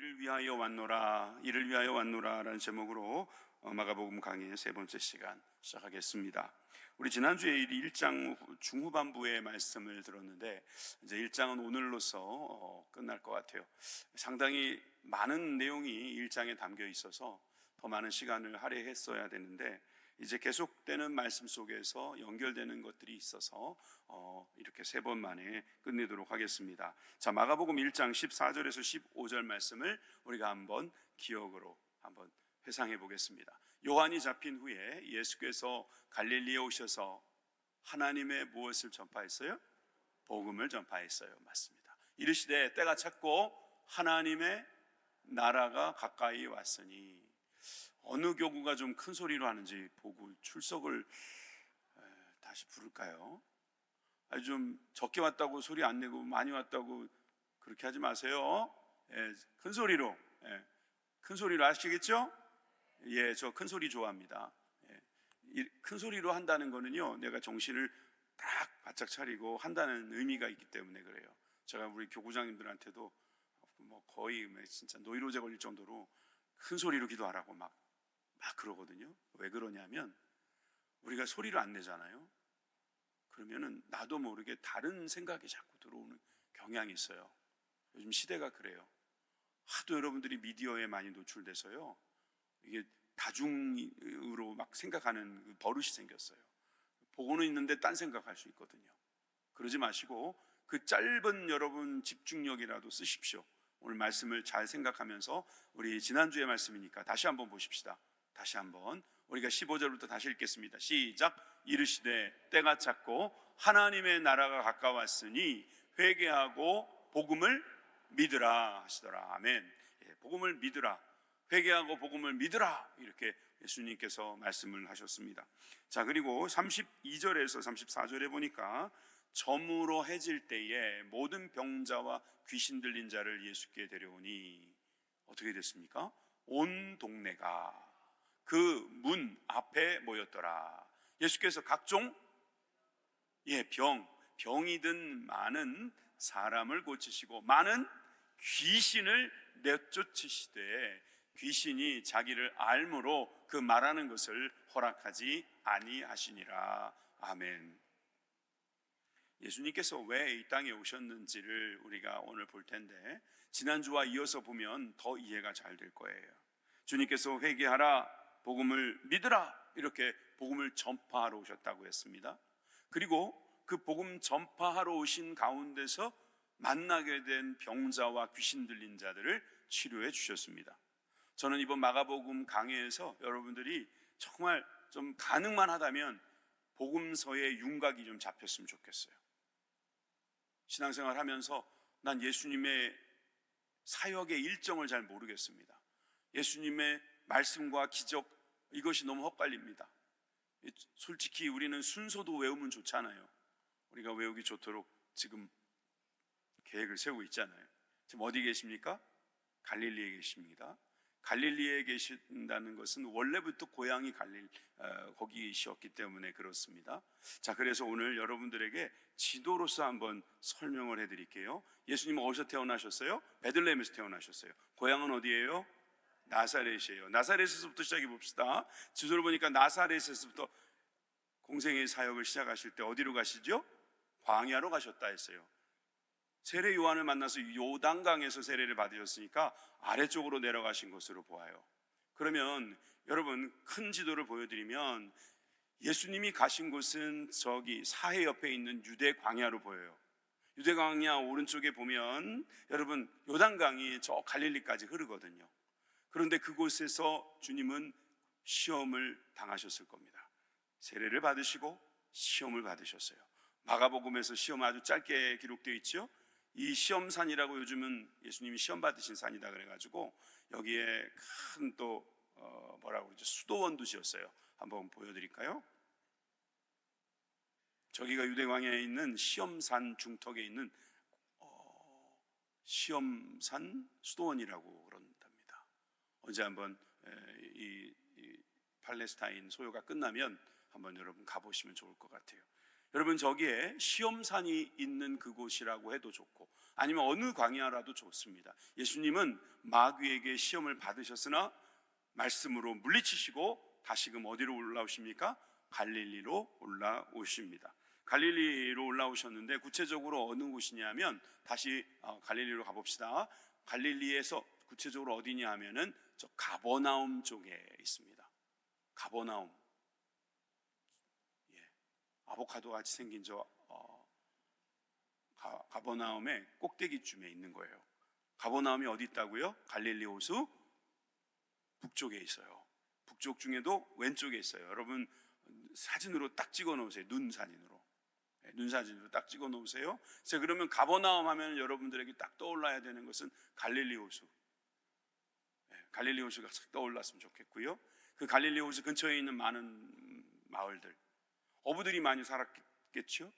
이를 위하여 왔노라, 이를 위하여 왔노라라는 제목으로 마가복음 강의 세 번째 시간 시작하겠습니다. 우리 지난주에 1장 중후반부의 말씀을 들었는데 이제 1장은 오늘로서 끝날 것 같아요. 상당히 많은 내용이 1장에 담겨 있어서 더 많은 시간을 할애했어야 되는데 이제 계속되는 말씀 속에서 연결되는 것들이 있어서 이렇게 세 번 만에 끝내도록 하겠습니다. 자, 마가복음 1장 14절에서 15절 말씀을 우리가 한번 기억으로 한번 회상해 보겠습니다. 요한이 잡힌 후에 예수께서 갈릴리에 오셔서 하나님의 무엇을 전파했어요? 복음을 전파했어요. 맞습니다. 이르시되 때가 찼고 하나님의 나라가 가까이 왔으니, 어느 교구가 좀 큰 소리로 하는지 보고 출석을 다시 부를까요? 아니, 좀 적게 왔다고 소리 안 내고 많이 왔다고 그렇게 하지 마세요. 큰 소리로, 큰 소리로 아시겠죠? 예, 저 큰 소리 좋아합니다. 큰 소리로 한다는 거는요, 내가 정신을 딱 바짝 차리고 한다는 의미가 있기 때문에 그래요. 제가 우리 교구장님들한테도 뭐 거의 진짜 노이로제 걸릴 정도로 큰 소리로 기도하라고 막 그러거든요. 왜 그러냐면 우리가 소리를 안 내잖아요. 그러면은 나도 모르게 다른 생각이 자꾸 들어오는 경향이 있어요. 요즘 시대가 그래요. 하도 여러분들이 미디어에 많이 노출돼서요, 이게 다중으로 막 생각하는 그 버릇이 생겼어요. 보고는 있는데 딴 생각할 수 있거든요. 그러지 마시고 그 짧은 여러분 집중력이라도 쓰십시오. 오늘 말씀을 잘 생각하면서 우리 지난주의 말씀이니까 다시 한번 보십시다. 다시 한번 우리가 15절부터 다시 읽겠습니다. 시작. 이르시되 때가 찼고 하나님의 나라가 가까웠으니 회개하고 복음을 믿으라 하시더라. 아멘. 복음을 믿으라, 회개하고 복음을 믿으라, 이렇게 예수님께서 말씀을 하셨습니다. 자, 그리고 32절에서 34절에 보니까 저무로 해질 때에 모든 병자와 귀신 들린 자를 예수께 데려오니 어떻게 됐습니까? 온 동네가 그 문 앞에 모였더라. 예수께서 각종 병이 든 많은 사람을 고치시고 많은 귀신을 내쫓으시되 귀신이 자기를 알므로 그 말하는 것을 허락하지 아니하시니라. 아멘. 예수님께서 왜 이 땅에 오셨는지를 우리가 오늘 볼 텐데 지난주와 이어서 보면 더 이해가 잘 될 거예요. 주님께서 회개하라, 복음을 믿으라, 이렇게 복음을 전파하러 오셨다고 했습니다. 그리고 그 복음 전파하러 오신 가운데서 만나게 된 병자와 귀신 들린 자들을 치료해 주셨습니다. 저는 이번 마가복음 강해에서 여러분들이 정말 좀 가능만 하다면 복음서의 윤곽이 좀 잡혔으면 좋겠어요. 신앙생활 하면서 난 예수님의 사역의 일정을 잘 모르겠습니다. 예수님의 말씀과 기적, 이것이 너무 헛갈립니다. 솔직히 우리는 순서도 외우면 좋잖아요. 우리가 외우기 좋도록 지금 계획을 세우고 있잖아요. 지금 어디 계십니까? 갈릴리에 계십니다. 갈릴리에 계신다는 것은 원래부터 고향이 거기이셨기 때문에 그렇습니다. 자, 그래서 오늘 여러분들에게 지도로서 한번 설명을 해드릴게요. 예수님은 어디서 태어나셨어요? 베들레헴에서 태어나셨어요. 고향은 어디예요? 나사렛이에요. 나사렛에서부터 시작해 봅시다. 지도를 보니까 나사렛에서부터 공생의 사역을 시작하실 때 어디로 가시죠? 광야로 가셨다 했어요. 세례 요한을 만나서 요단강에서 세례를 받으셨으니까 아래쪽으로 내려가신 것으로 보아요. 그러면 여러분, 큰 지도를 보여드리면 예수님이 가신 곳은 저기 사해 옆에 있는 유대 광야로 보여요. 유대 광야 오른쪽에 보면 여러분, 요단강이 저 갈릴리까지 흐르거든요. 그런데 그곳에서 주님은 시험을 당하셨을 겁니다. 세례를 받으시고 시험을 받으셨어요. 마가복음에서 시험 아주 짧게 기록되어 있죠. 이 시험산이라고, 요즘은 예수님이 시험 받으신 산이다 그래가지고 여기에 큰 또 뭐라고 그러죠? 수도원도 지었어요. 한번 보여드릴까요? 저기가 유대광야에 있는 시험산 중턱에 있는 시험산 수도원이라고 그런답니다. 언제 한번 이 팔레스타인 소요가 끝나면 한번 여러분 가보시면 좋을 것 같아요. 여러분, 저기에 시험산이 있는 그곳이라고 해도 좋고 아니면 어느 광야라도 좋습니다. 예수님은 마귀에게 시험을 받으셨으나 말씀으로 물리치시고 다시금 어디로 올라오십니까? 갈릴리로 올라오십니다. 갈릴리로 올라오셨는데 구체적으로 어느 곳이냐면, 다시 갈릴리로 가봅시다. 갈릴리에서 구체적으로 어디냐 하면은 저 가버나움 쪽에 있습니다. 가버나움, 아보카도 같이 생긴 저 가버나움의 꼭대기쯤에 있는 거예요. 가버나움이 어디 있다고요? 갈릴리 호수 북쪽에 있어요. 북쪽 중에도 왼쪽에 있어요. 여러분 사진으로 딱 찍어 놓으세요. 눈 사진으로 딱 찍어 놓으세요. 그러면 가버나움 하면 여러분들에게 딱 떠올라야 되는 것은 갈릴리 호수. 갈릴리 호수가 딱 떠올랐으면 좋겠고요. 그 갈릴리 호수 근처에 있는 많은 마을들, 어부들이 많이 살았겠죠.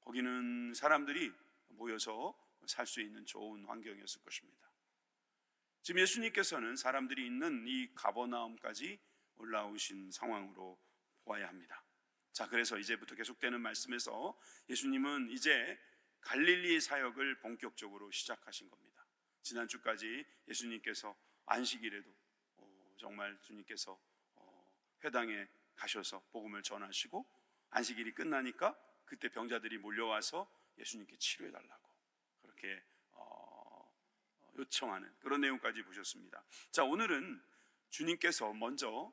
거기는 사람들이 모여서 살 수 있는 좋은 환경이었을 것입니다. 지금 예수님께서는 사람들이 있는 이 가버나움까지 올라오신 상황으로 보아야 합니다. 자, 그래서 이제부터 계속되는 말씀에서 예수님은 이제 갈릴리의 사역을 본격적으로 시작하신 겁니다. 지난주까지 예수님께서 안식일에도 정말 주님께서 회당에 가셔서 복음을 전하시고, 안식일이 끝나니까 그때 병자들이 몰려와서 예수님께 치료해달라고 그렇게 요청하는 그런 내용까지 보셨습니다. 자, 오늘은 주님께서 먼저,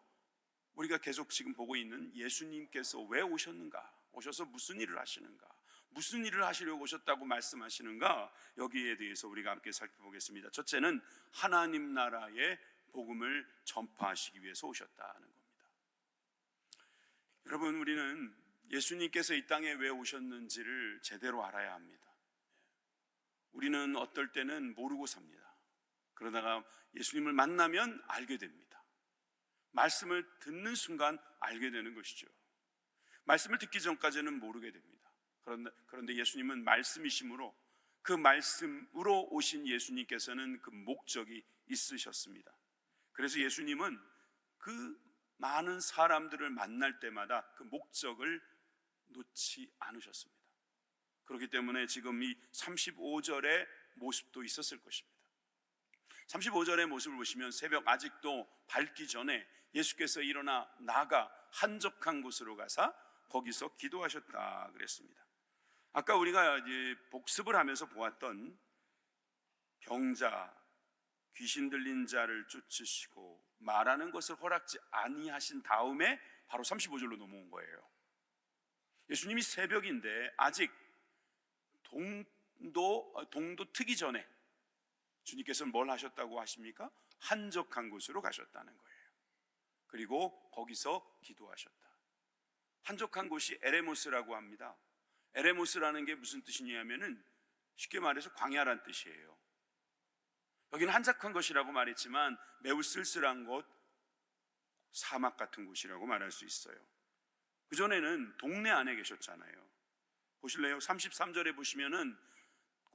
우리가 계속 지금 보고 있는 예수님께서 왜 오셨는가, 오셔서 무슨 일을 하시는가, 무슨 일을 하시려고 오셨다고 말씀하시는가, 여기에 대해서 우리가 함께 살펴보겠습니다. 첫째는 하나님 나라의 복음을 전파하시기 위해서 오셨다는 겁니다. 여러분, 우리는 예수님께서 이 땅에 왜 오셨는지를 제대로 알아야 합니다. 우리는 어떨 때는 모르고 삽니다. 그러다가 예수님을 만나면 알게 됩니다. 말씀을 듣는 순간 알게 되는 것이죠. 말씀을 듣기 전까지는 모르게 됩니다. 그런데 예수님은 말씀이시므로 그 말씀으로 오신 예수님께서는 그 목적이 있으셨습니다. 그래서 예수님은 그 많은 사람들을 만날 때마다 그 목적을 놓지 않으셨습니다. 그렇기 때문에 지금 이 35절의 모습도 있었을 것입니다. 35절의 모습을 보시면 새벽 아직도 밝기 전에 예수께서 일어나 나가 한적한 곳으로 가사 거기서 기도하셨다 그랬습니다. 아까 우리가 이제 복습을 하면서 보았던 병자, 귀신 들린 자를 쫓으시고 말하는 것을 허락지 아니하신 다음에 바로 35절로 넘어온 거예요. 예수님이 새벽인데 아직 동도 트기 전에 주님께서는 뭘 하셨다고 하십니까? 한적한 곳으로 가셨다는 거예요. 그리고 거기서 기도하셨다. 한적한 곳이 에레모스라고 합니다. 에레모스라는 게 무슨 뜻이냐면은 쉽게 말해서 광야란 뜻이에요. 여기는 한적한 곳이라고 말했지만 매우 쓸쓸한 곳, 사막 같은 곳이라고 말할 수 있어요. 그전에는 동네 안에 계셨잖아요. 보실래요? 33절에 보시면은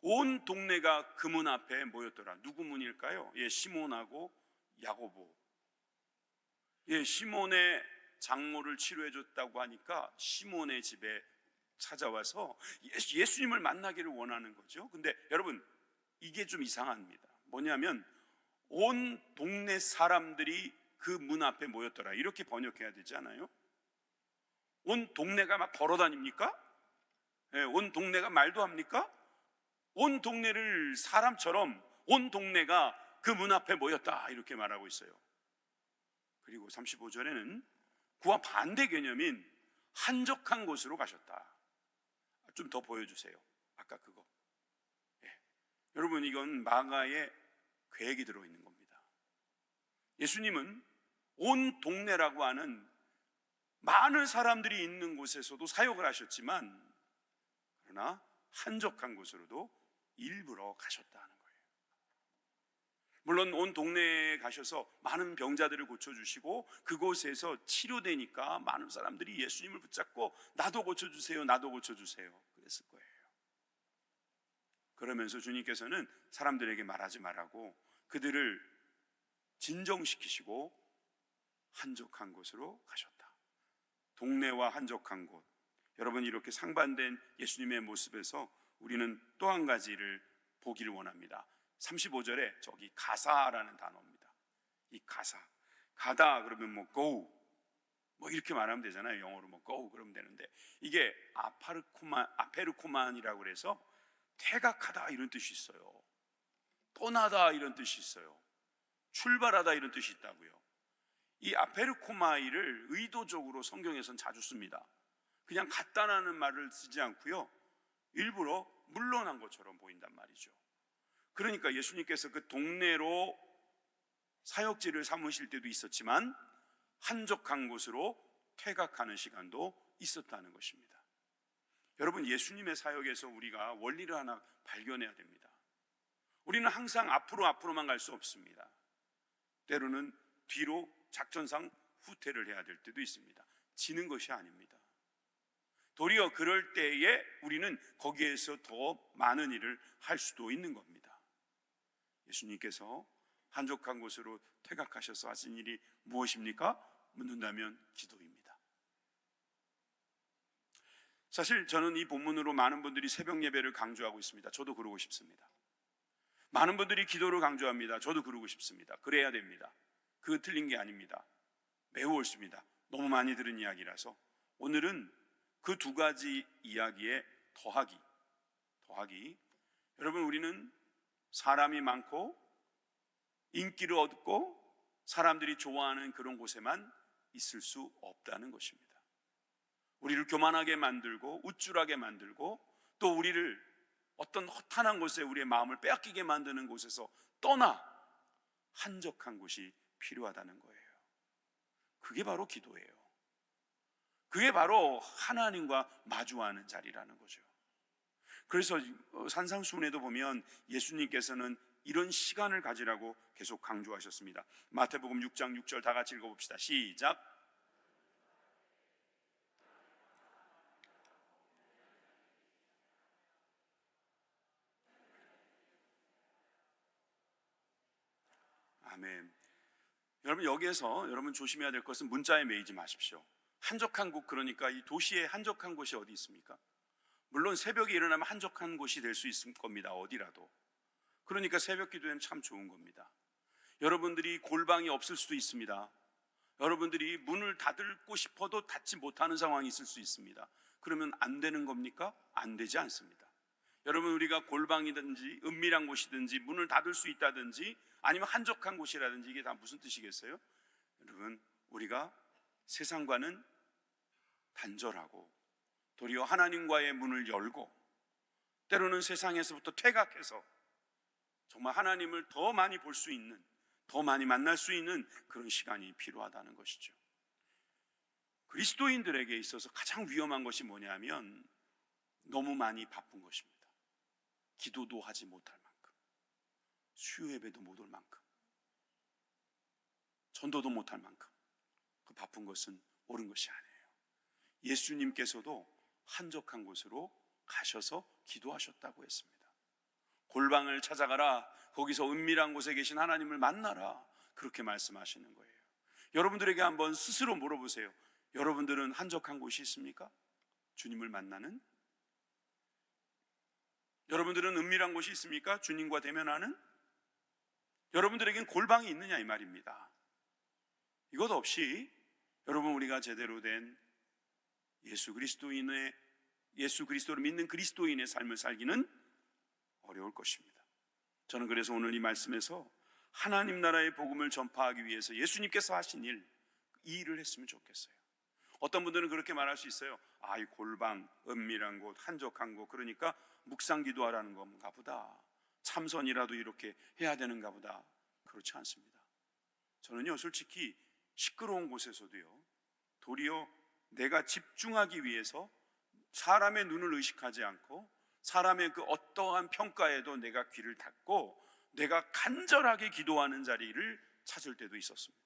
온 동네가 그 문 앞에 모였더라. 누구 문일까요? 시몬하고 야고보. 시몬의 장모를 치료해 줬다고 하니까 시몬의 집에 찾아와서 예수님을 만나기를 원하는 거죠. 근데 여러분, 이게 좀 이상합니다. 뭐냐면 온 동네 사람들이 그 문 앞에 모였더라, 이렇게 번역해야 되지 않아요? 온 동네가 막 걸어 다닙니까? 온 동네가 말도 합니까? 온 동네를 사람처럼 온 동네가 그 문 앞에 모였다, 이렇게 말하고 있어요. 그리고 35절에는 그와 반대 개념인 한적한 곳으로 가셨다. 좀 더 보여주세요. 아까 그거. 여러분, 이건 마가의 계획이 들어있는 겁니다. 예수님은 온 동네라고 하는 많은 사람들이 있는 곳에서도 사역을 하셨지만, 그러나 한적한 곳으로도 일부러 가셨다는 거예요. 물론 온 동네에 가셔서 많은 병자들을 고쳐주시고 그곳에서 치료되니까 많은 사람들이 예수님을 붙잡고 나도 고쳐주세요, 나도 고쳐주세요 그랬을 거예요. 그러면서 주님께서는 사람들에게 말하지 말라고 그들을 진정시키시고 한적한 곳으로 가셨다. 동네와 한적한 곳. 여러분, 이렇게 상반된 예수님의 모습에서 우리는 또 한 가지를 보기를 원합니다. 35절에 저기 가사라는 단어입니다. 이 가다 그러면 뭐 go 뭐 이렇게 말하면 되잖아요. 영어로 뭐 go 그러면 되는데, 이게 아페르코만이라고 그래서 퇴각하다 이런 뜻이 있어요. 떠나다 이런 뜻이 있어요. 출발하다 이런 뜻이 있다고요. 이 아페르코마이를 의도적으로 성경에서는 자주 씁니다. 그냥 갔다라는 말을 쓰지 않고요, 일부러 물러난 것처럼 보인단 말이죠. 그러니까 예수님께서 그 동네로 사역지를 삼으실 때도 있었지만 한적한 곳으로 퇴각하는 시간도 있었다는 것입니다. 여러분, 예수님의 사역에서 우리가 원리를 하나 발견해야 됩니다. 우리는 항상 앞으로만 갈 수 없습니다. 때로는 뒤로 작전상 후퇴를 해야 될 때도 있습니다. 지는 것이 아닙니다. 도리어 그럴 때에 우리는 거기에서 더 많은 일을 할 수도 있는 겁니다. 예수님께서 한적한 곳으로 퇴각하셔서 하신 일이 무엇입니까? 묻는다면 기도입니다. 사실 저는 이 본문으로 많은 분들이 새벽 예배를 강조하고 있습니다. 저도 그러고 싶습니다. 많은 분들이 기도를 강조합니다. 저도 그러고 싶습니다. 그래야 됩니다. 그거 틀린 게 아닙니다. 매우 옳습니다. 너무 많이 들은 이야기라서 오늘은 그 두 가지 이야기에 더하기. 여러분, 우리는 사람이 많고 인기를 얻고 사람들이 좋아하는 그런 곳에만 있을 수 없다는 것입니다. 우리를 교만하게 만들고 우쭐하게 만들고 또 우리를 어떤 허탄한 곳에 우리의 마음을 빼앗기게 만드는 곳에서 떠나 한적한 곳이 필요하다는 거예요. 그게 바로 기도예요. 그게 바로 하나님과 마주하는 자리라는 거죠. 그래서 산상수훈에도 보면 예수님께서는 이런 시간을 가지라고 계속 강조하셨습니다. 마태복음 6장 6절 다 같이 읽어봅시다. 시작. 아멘. 여러분, 여기에서 여러분 조심해야 될 것은 문자에 매이지 마십시오. 한적한 곳, 그러니까 이 도시에 한적한 곳이 어디 있습니까? 물론 새벽에 일어나면 한적한 곳이 될 수 있을 겁니다. 어디라도. 그러니까 새벽 기도에는 참 좋은 겁니다. 여러분들이 골방이 없을 수도 있습니다. 여러분들이 문을 닫고 싶어도 닫지 못하는 상황이 있을 수 있습니다. 그러면 안 되는 겁니까? 안 되지 않습니다. 여러분, 우리가 골방이든지 은밀한 곳이든지 문을 닫을 수 있다든지 아니면 한적한 곳이라든지 이게 다 무슨 뜻이겠어요? 여러분, 우리가 세상과는 단절하고 도리어 하나님과의 문을 열고 때로는 세상에서부터 퇴각해서 정말 하나님을 더 많이 볼 수 있는, 더 많이 만날 수 있는 그런 시간이 필요하다는 것이죠. 그리스도인들에게 있어서 가장 위험한 것이 뭐냐면 너무 많이 바쁜 것입니다. 기도도 하지 못할 만큼, 수요 예배도 못 올 만큼, 전도도 못할 만큼 그 바쁜 것은 옳은 것이 아니에요. 예수님께서도 한적한 곳으로 가셔서 기도하셨다고 했습니다. 골방을 찾아가라, 거기서 은밀한 곳에 계신 하나님을 만나라, 그렇게 말씀하시는 거예요. 여러분들에게 한번 스스로 물어보세요. 여러분들은 한적한 곳이 있습니까? 주님을 만나는? 여러분들은 은밀한 곳이 있습니까? 주님과 대면하는? 여러분들에겐 골방이 있느냐 이 말입니다. 이것 없이 여러분, 우리가 제대로 된 예수 그리스도를 믿는 그리스도인의 삶을 살기는 어려울 것입니다. 저는 그래서 오늘 이 말씀에서 하나님 나라의 복음을 전파하기 위해서 예수님께서 하신 이 일을 했으면 좋겠어요. 어떤 분들은 그렇게 말할 수 있어요. 이 골방, 은밀한 곳, 한적한 곳, 그러니까 묵상 기도하라는 건가 보다, 참선이라도 이렇게 해야 되는가 보다. 그렇지 않습니다. 저는요, 솔직히 시끄러운 곳에서도요, 도리어 내가 집중하기 위해서 사람의 눈을 의식하지 않고 사람의 그 어떠한 평가에도 내가 귀를 닫고 내가 간절하게 기도하는 자리를 찾을 때도 있었습니다.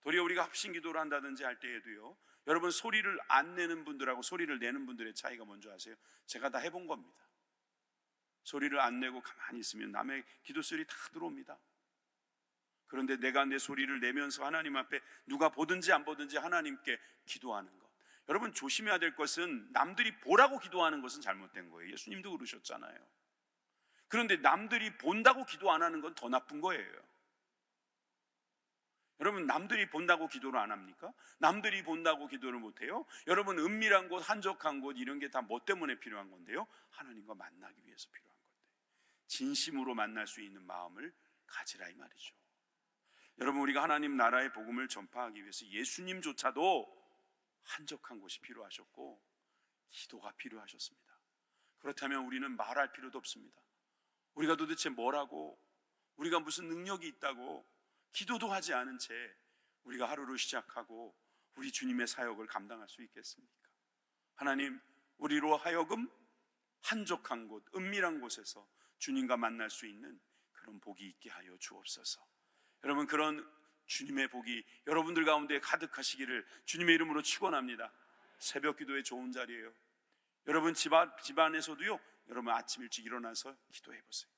도리어 우리가 합심 기도를 한다든지 할 때에도요, 여러분, 소리를 안 내는 분들하고 소리를 내는 분들의 차이가 뭔지 아세요? 제가 다 해본 겁니다. 소리를 안 내고 가만히 있으면 남의 기도 소리 다 들어옵니다. 그런데 내가 내 소리를 내면서 하나님 앞에 누가 보든지 안 보든지 하나님께 기도하는 것, 여러분 조심해야 될 것은 남들이 보라고 기도하는 것은 잘못된 거예요. 예수님도 그러셨잖아요. 그런데 남들이 본다고 기도 안 하는 건 더 나쁜 거예요. 여러분 남들이 본다고 기도를 안 합니까? 남들이 본다고 기도를 못해요? 여러분 은밀한 곳, 한적한 곳 이런 게 다 뭐 때문에 필요한 건데요? 하나님과 만나기 위해서 필요한 건데, 진심으로 만날 수 있는 마음을 가지라 이 말이죠. 여러분 우리가 하나님 나라의 복음을 전파하기 위해서 예수님조차도 한적한 곳이 필요하셨고 기도가 필요하셨습니다. 그렇다면 우리는 말할 필요도 없습니다. 우리가 도대체 뭐라고, 우리가 무슨 능력이 있다고 기도도 하지 않은 채 우리가 하루를 시작하고 우리 주님의 사역을 감당할 수 있겠습니까? 하나님, 우리로 하여금 한적한 곳, 은밀한 곳에서 주님과 만날 수 있는 그런 복이 있게 하여 주옵소서. 여러분 그런 주님의 복이 여러분들 가운데 가득하시기를 주님의 이름으로 축원합니다. 새벽 기도의 좋은 자리예요. 여러분 집안에서도요, 여러분 아침 일찍 일어나서 기도해 보세요.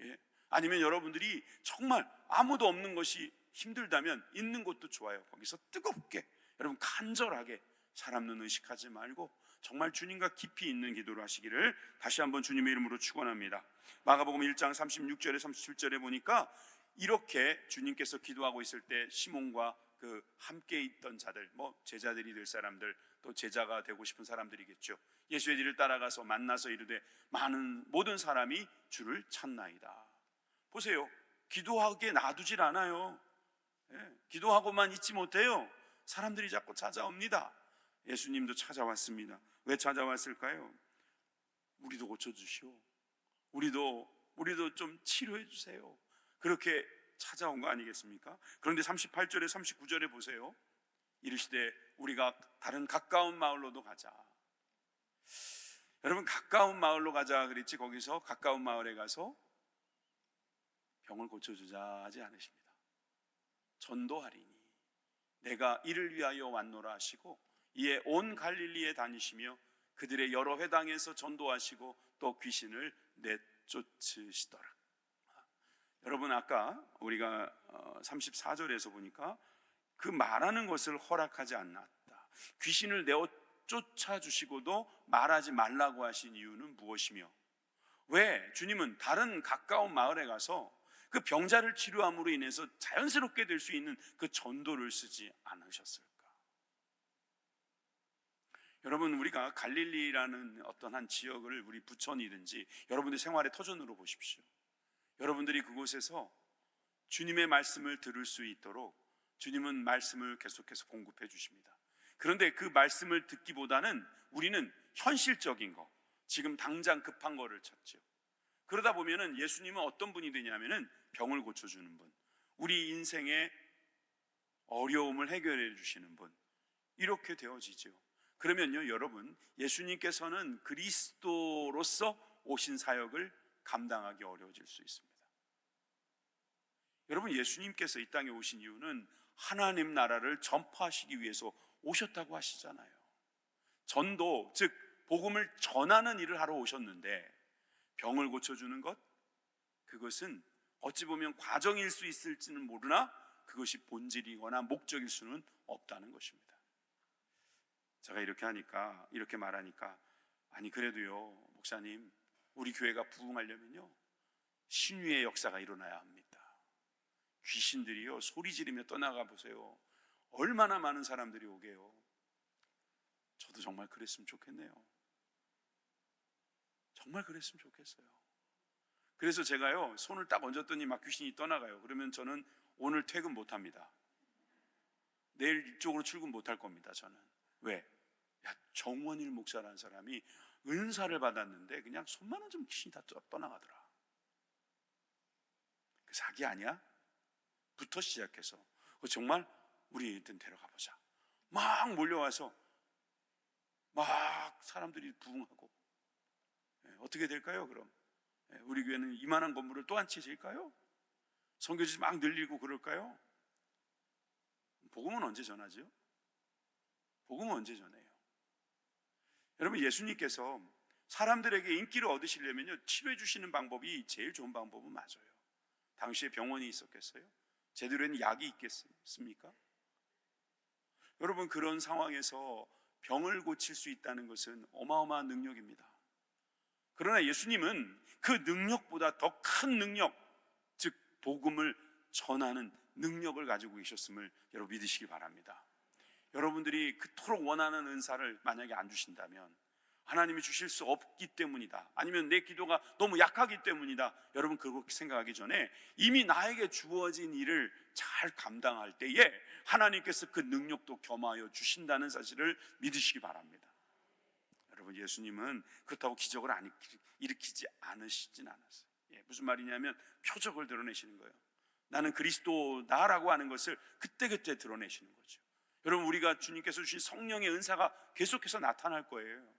예? 아니면 여러분들이 정말 아무도 없는 것이 힘들다면 있는 곳도 좋아요. 거기서 뜨겁게 여러분 간절하게 사람 눈 의식하지 말고 정말 주님과 깊이 있는 기도를 하시기를 다시 한번 주님의 이름으로 축원합니다. 마가복음 1장 36절에 37절에 보니까 이렇게 주님께서 기도하고 있을 때 시몬과 그 함께 있던 자들, 뭐 제자들이 될 사람들, 또 제자가 되고 싶은 사람들이겠죠. 예수의 뒤를 따라가서 만나서 이르되 모든 사람이 주를 찾나이다. 보세요, 기도하게 놔두질 않아요. 기도하고만 있지 못해요. 사람들이 자꾸 찾아옵니다. 예수님도 찾아왔습니다. 왜 찾아왔을까요? 우리도 고쳐주시오, 우리도 좀 치료해 주세요. 그렇게 찾아온 거 아니겠습니까? 그런데 38절에 39절에 보세요. 이르시되 우리가 다른 가까운 마을로도 가자. 여러분 가까운 마을로 가자 그랬지, 거기서 가까운 마을에 가서 병을 고쳐주자 하지 않으십니다. 전도하리니 내가 이를 위하여 왔노라 하시고 이에 온 갈릴리에 다니시며 그들의 여러 회당에서 전도하시고 또 귀신을 내쫓으시더라. 여러분 아까 우리가 34절에서 보니까 그 말하는 것을 허락하지 않았다. 귀신을 내쫓아 주시고도 말하지 말라고 하신 이유는 무엇이며, 왜 주님은 다른 가까운 마을에 가서 그 병자를 치료함으로 인해서 자연스럽게 될 수 있는 그 전도를 쓰지 않으셨을까? 여러분 우리가 갈릴리라는 어떤 한 지역을 우리 부천이든지 여러분들 생활의 터전으로 보십시오. 여러분들이 그곳에서 주님의 말씀을 들을 수 있도록 주님은 말씀을 계속해서 공급해 주십니다. 그런데 그 말씀을 듣기보다는 우리는 현실적인 거, 지금 당장 급한 거를 찾죠. 그러다 보면은 예수님은 어떤 분이 되냐면은 병을 고쳐주는 분, 우리 인생의 어려움을 해결해 주시는 분, 이렇게 되어지죠. 그러면요 여러분, 예수님께서는 그리스도로서 오신 사역을 감당하기 어려워질 수 있습니다. 여러분 예수님께서 이 땅에 오신 이유는 하나님 나라를 전파하시기 위해서 오셨다고 하시잖아요. 전도, 즉 복음을 전하는 일을 하러 오셨는데 병을 고쳐주는 것, 그것은 어찌 보면 과정일 수 있을지는 모르나 그것이 본질이거나 목적일 수는 없다는 것입니다. 제가 이렇게 말하니까 아니 그래도요 목사님, 우리 교회가 부흥하려면요 신유의 역사가 일어나야 합니다. 귀신들이요 소리 지르며 떠나가 보세요. 얼마나 많은 사람들이 오게요. 저도 정말 그랬으면 좋겠네요. 정말 그랬으면 좋겠어요. 그래서 제가요 손을 딱 얹었더니 막 귀신이 떠나가요. 그러면 저는 오늘 퇴근 못합니다. 내일 이쪽으로 출근 못할 겁니다. 저는. 왜? 야, 정원일 목사라는 사람이 은사를 받았는데 그냥 손만 얹으면 귀신이 다 떠나가더라. 그 사기 아니야? 부터 시작해서 정말 우리 일단 데려가 보자. 막 몰려와서 막 사람들이 부흥하고, 어떻게 될까요? 그럼 우리 교회는 이만한 건물을 또 한 채 지을까요? 선교지 막 늘리고 그럴까요? 복음은 언제 전하죠? 복음은 언제 전해요? 여러분 예수님께서 사람들에게 인기를 얻으시려면요 치료해 주시는 방법이 제일 좋은 방법은 맞아요. 당시에 병원이 있었겠어요? 제대로 된 약이 있겠습니까? 여러분 그런 상황에서 병을 고칠 수 있다는 것은 어마어마한 능력입니다. 그러나 예수님은 그 능력보다 더 큰 능력, 즉 복음을 전하는 능력을 가지고 계셨음을 여러분 믿으시기 바랍니다. 여러분들이 그토록 원하는 은사를 만약에 안 주신다면 하나님이 주실 수 없기 때문이다, 아니면 내 기도가 너무 약하기 때문이다, 여러분 그렇게 생각하기 전에 이미 나에게 주어진 일을 잘 감당할 때에 하나님께서 그 능력도 겸하여 주신다는 사실을 믿으시기 바랍니다. 여러분, 예수님은 그렇다고 기적을 일으키지 않으시진 않았어요. 무슨 말이냐면 표적을 드러내시는 거예요. 나는 그리스도다라고 하는 것을 그때그때 드러내시는 거죠. 여러분, 우리가 주님께서 주신 성령의 은사가 계속해서 나타날 거예요.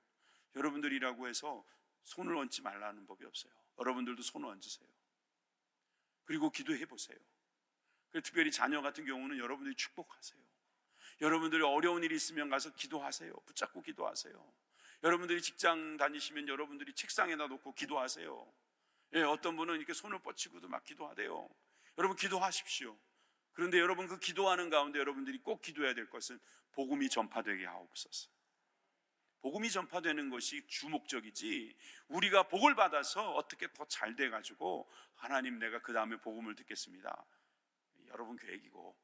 여러분들이라고 해서 손을 얹지 말라는 법이 없어요. 여러분들도 손을 얹으세요. 그리고 기도해 보세요. 특별히 자녀 같은 경우는 여러분들이 축복하세요. 여러분들이 어려운 일이 있으면 가서 기도하세요. 붙잡고 기도하세요. 여러분들이 직장 다니시면 여러분들이 책상에다 놓고 기도하세요. 어떤 분은 이렇게 손을 뻗치고도 막 기도하대요. 여러분 기도하십시오. 그런데 여러분 그 기도하는 가운데 여러분들이 꼭 기도해야 될 것은 복음이 전파되게 하옵소서. 복음이 전파되는 것이 주목적이지, 우리가 복을 받아서 어떻게 더 잘 돼가지고 하나님 내가 그 다음에 복음을 듣겠습니다, 여러분 계획이고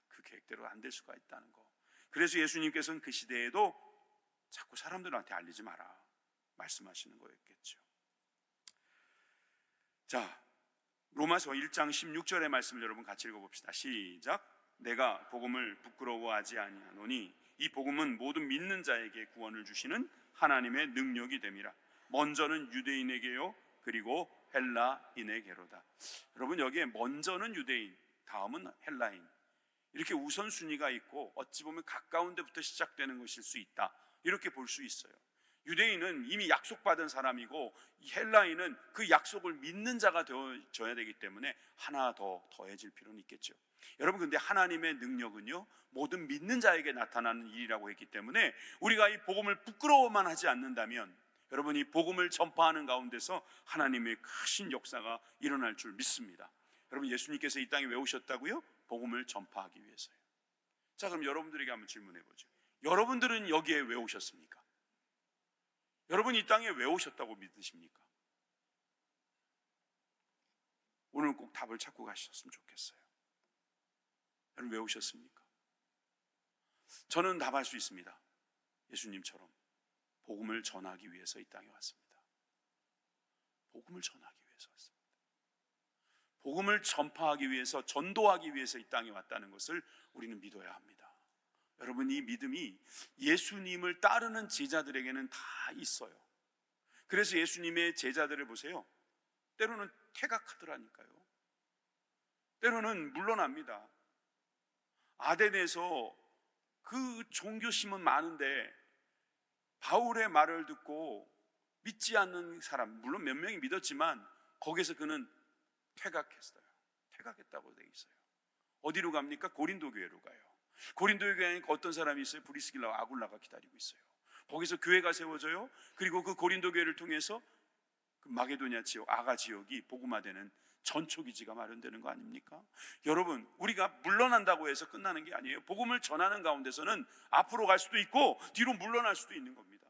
그 계획대로 안 될 수가 있다는 거. 그래서 예수님께서는 그 시대에도 자꾸 사람들한테 알리지 마라 말씀하시는 거였겠죠. 자, 로마서 1장 16절의 말씀을 여러분 같이 읽어봅시다. 시작. 내가 복음을 부끄러워하지 아니하노니 이 복음은 모든 믿는 자에게 구원을 주시는 하나님의 능력이 됨이라. 먼저는 유대인에게요 그리고 헬라인에게로다. 여러분, 여기에 먼저는 유대인, 다음은 헬라인, 이렇게 우선순위가 있고 어찌 보면 가까운 데부터 시작되는 것일 수 있다, 이렇게 볼 수 있어요. 유대인은 이미 약속받은 사람이고 헬라인은 그 약속을 믿는 자가 되어져야 되기 때문에 하나 더 더해질 필요는 있겠죠. 여러분, 근데 하나님의 능력은요 모든 믿는 자에게 나타나는 일이라고 했기 때문에 우리가 이 복음을 부끄러워만 하지 않는다면 여러분, 이 복음을 전파하는 가운데서 하나님의 크신 역사가 일어날 줄 믿습니다. 여러분, 예수님께서 이 땅에 왜 오셨다고요? 복음을 전파하기 위해서요. 자, 그럼 여러분들에게 한번 질문해 보죠. 여러분들은 여기에 왜 오셨습니까? 여러분, 이 땅에 왜 오셨다고 믿으십니까? 오늘 꼭 답을 찾고 가셨으면 좋겠어요. 여러분, 왜 오셨습니까? 저는 답할 수 있습니다. 예수님처럼 복음을 전하기 위해서 이 땅에 왔습니다. 복음을 전하기 위해서 왔습니다. 복음을 전파하기 위해서, 전도하기 위해서 이 땅에 왔다는 것을 우리는 믿어야 합니다. 여러분, 이 믿음이 예수님을 따르는 제자들에게는 다 있어요. 그래서 예수님의 제자들을 보세요. 때로는 퇴각하더라니까요. 때로는 물러납니다. 아덴에서 그 종교심은 많은데 바울의 말을 듣고 믿지 않는 사람, 물론 몇 명이 믿었지만 거기서 그는 퇴각했어요. 퇴각했다고 되어 있어요. 어디로 갑니까? 고린도 교회로 가요. 고린도 교회에 어떤 사람이 있어요? 브리스길라와 아굴라가 기다리고 있어요. 거기서 교회가 세워져요. 그리고 그 고린도 교회를 통해서 그 마게도냐 지역, 아가 지역이 복음화되는 전초기지가 마련되는 거 아닙니까? 여러분, 우리가 물러난다고 해서 끝나는 게 아니에요. 복음을 전하는 가운데서는 앞으로 갈 수도 있고 뒤로 물러날 수도 있는 겁니다.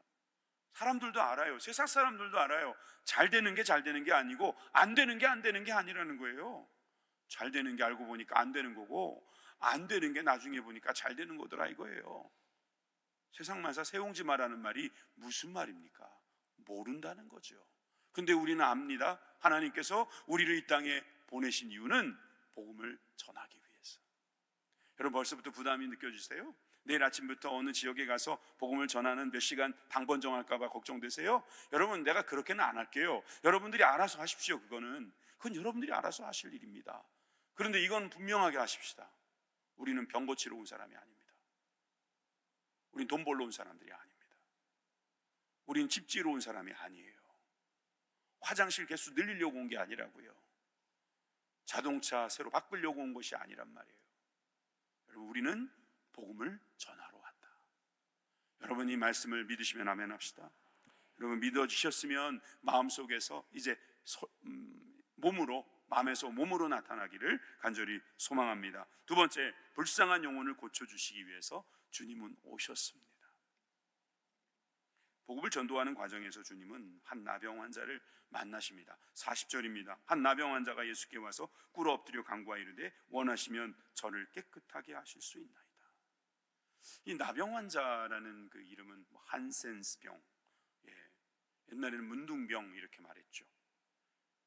사람들도 알아요. 세상 사람들도 알아요. 잘 되는 게 잘 되는 게 아니고 안 되는 게 안 되는 게 아니라는 거예요. 잘 되는 게 알고 보니까 안 되는 거고, 안 되는 게 나중에 보니까 잘 되는 거더라 이거예요. 세상만사 세옹지마라는 말이 무슨 말입니까? 모른다는 거죠. 근데 우리는 압니다. 하나님께서 우리를 이 땅에 보내신 이유는 복음을 전하기 위해서. 여러분, 벌써부터 부담이 느껴지세요? 내일 아침부터 어느 지역에 가서 복음을 전하는 몇 시간 당번 정할까 봐 걱정되세요? 여러분, 내가 그렇게는 안 할게요. 여러분들이 알아서 하십시오. 그건 여러분들이 알아서 하실 일입니다. 그런데 이건 분명하게 하십시다. 우리는 병 고치러 온 사람이 아닙니다. 우린 돈 벌러 온 사람들이 아닙니다. 우린 집 지으러 온 사람이 아니에요. 화장실 개수 늘리려고 온 게 아니라고요. 자동차 새로 바꾸려고 온 것이 아니란 말이에요. 여러분, 우리는 복음을 전하러 왔다. 여러분, 이 말씀을 믿으시면 아멘 합시다. 여러분, 믿어주셨으면 마음속에서 이제 몸으로, 마음에서 몸으로 나타나기를 간절히 소망합니다. 두 번째, 불쌍한 영혼을 고쳐주시기 위해서 주님은 오셨습니다. 복음을 전도하는 과정에서 주님은 한 나병 환자를 만나십니다. 40절입니다. 한 나병 환자가 예수께 와서 꿇어 엎드려 간구하여 이르되 원하시면 저를 깨끗하게 하실 수 있나이다. 이 나병 환자라는 그 이름은 한센스병, 옛날에는 문둥병 이렇게 말했죠.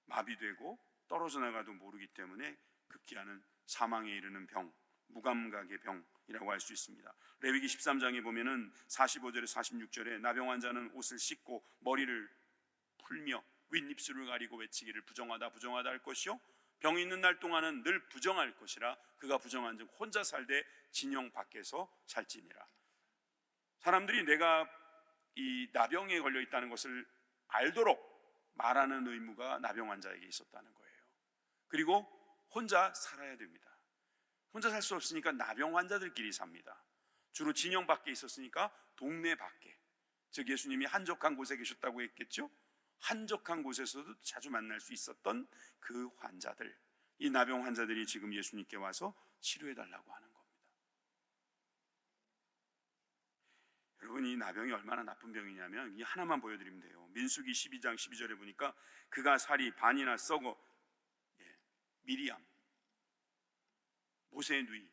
마비되고 떨어져 나가도 모르기 때문에 급기야는 사망에 이르는 병, 무감각의 병이라고 할 수 있습니다. 레위기 13장에 보면은 45절에 46절에 나병 환자는 옷을 씻고 머리를 풀며 윗입술을 가리고 외치기를 부정하다 부정하다 할 것이요 병이 있는 날 동안은 늘 부정할 것이라 그가 부정한즉 혼자 살되 진영 밖에서 살지니라. 사람들이 내가 이 나병에 걸려 있다는 것을 알도록 말하는 의무가 나병 환자에게 있었다는 거예요. 그리고 혼자 살아야 됩니다. 혼자 살 수 없으니까 나병 환자들끼리 삽니다. 주로 진영 밖에 있었으니까 동네 밖에, 즉 예수님이 한적한 곳에 계셨다고 했겠죠. 한적한 곳에서도 자주 만날 수 있었던 그 환자들, 이 나병 환자들이 지금 예수님께 와서 치료해달라고 하는 겁니다. 여러분, 이 나병이 얼마나 나쁜 병이냐면 이 하나만 보여드리면 돼요. 민수기 12장 12절에 보니까 그가 살이 반이나 썩어, 미리암 모세의 누이,